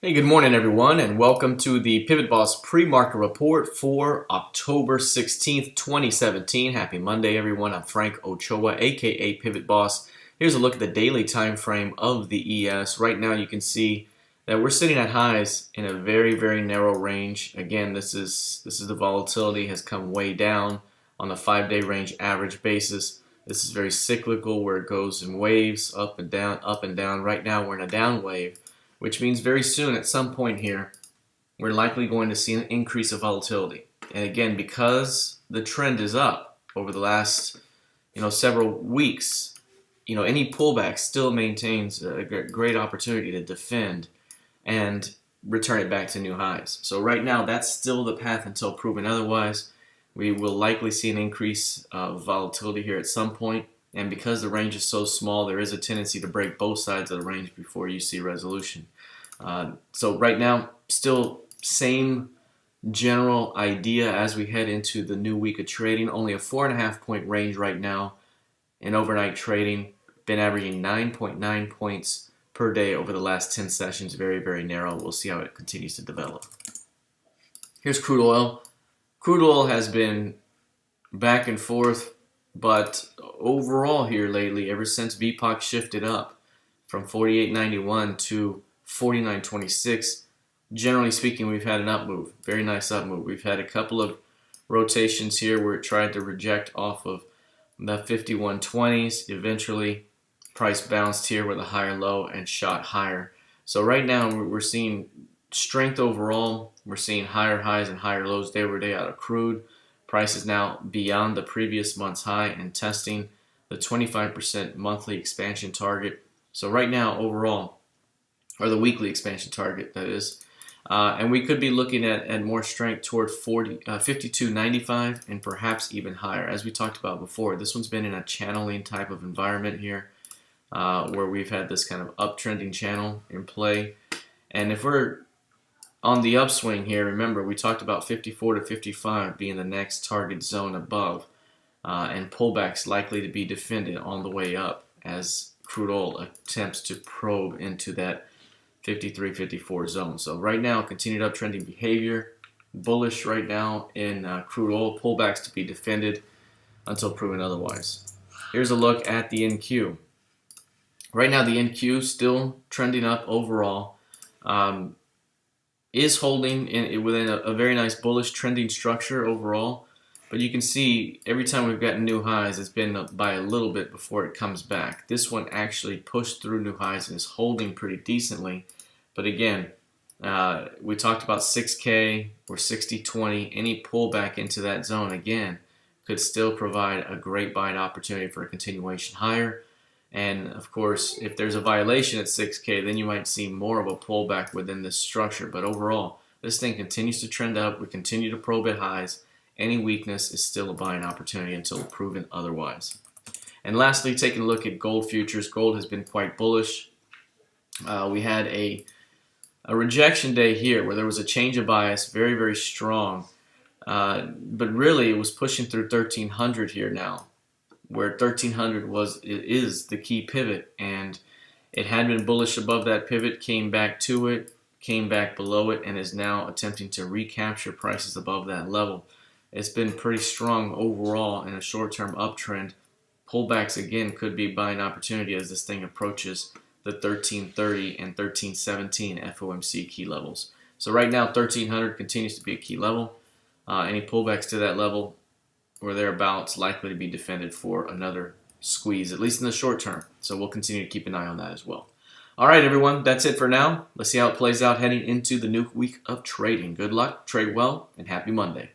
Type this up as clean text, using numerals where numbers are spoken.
Hey, good morning everyone, and welcome to the PivotBoss Pre-Market Report for October 16th, 2017. Happy Monday everyone. I'm Frank Ochoa, aka PivotBoss. Here's a look at the daily time frame of the ES. Right now you can see that we're sitting at highs in a very narrow range. Again, this is the volatility has come way down on the 5-day range average basis. This is very cyclical where it goes in waves, up and down, up and down. Right now we're in a down wave, which means very soon at some point here we're likely going to see an increase of volatility. And again, because the trend is up over the last several weeks, any pullback still maintains a great opportunity to defend and return it back to new highs. So right now that's still the path until proven otherwise. We will likely see an increase of volatility here at some point. And because the range is so small, there is a tendency to break both sides of the range before you see resolution. So right now, still same general idea as we head into the new week of trading. Only a 4.5 point range right now in overnight trading. Been averaging 9.9 points per day over the last 10 sessions. Very narrow. We'll see how it continues to develop. Here's crude oil. Crude oil has been back and forth, but overall here lately, ever since VPOC shifted up from 48.91 to 49.26, generally speaking, we've had an up move. Very nice up move. We've had a couple of rotations here where it tried to reject off of the 51.20s. Eventually, price bounced here with a higher low and shot higher. So right now, we're seeing strength overall. We're seeing higher highs and higher lows day over day out of crude. Price is now beyond the previous month's high and testing the 25% monthly expansion target. So right now, overall, or the weekly expansion target, that is. And we could be looking at more strength toward 52.95 and perhaps even higher. As we talked about before, this one's been in a channeling type of environment here where we've had this kind of uptrending channel in play. And if we're on the upswing here, remember we talked about 54 to 55 being the next target zone above, and pullbacks likely to be defended on the way up as crude oil attempts to probe into that 53, 54 zone. So right now, continued uptrending behavior, bullish right now in crude oil, pullbacks to be defended until proven otherwise. Here's a look at the NQ. Right now, the NQ still trending up overall. Is holding within a very nice bullish trending structure overall, but you can see every time we've gotten new highs, it's been up by a little bit before it comes back. This one actually pushed through new highs and is holding pretty decently. But again, we talked about 6K or 60-20. Any pullback into that zone again could still provide a great buying opportunity for a continuation higher. And of course, if there's a violation at 6K, then you might see more of a pullback within this structure. But overall, this thing continues to trend up. We continue to probe at highs. Any weakness is still a buying opportunity until proven otherwise. And lastly, taking a look at gold futures. Gold has been quite bullish. We had a rejection day here where there was a change of bias, very strong. But really, it was pushing through 1300 here now, where 1300 is the key pivot, and it had been bullish above that pivot, came back to it, came back below it, and is now attempting to recapture prices above that level. It's been pretty strong overall in a short-term uptrend. Pullbacks again could be buying opportunity as this thing approaches the 1330 and 1317 FOMC key levels. So right now 1300 continues to be a key level. Any pullbacks to that level or thereabouts likely to be defended for another squeeze, at least in the short term. So we'll continue to keep an eye on that as well. All right, everyone, that's it for now. Let's see how it plays out heading into the new week of trading. Good luck, trade well, and happy Monday.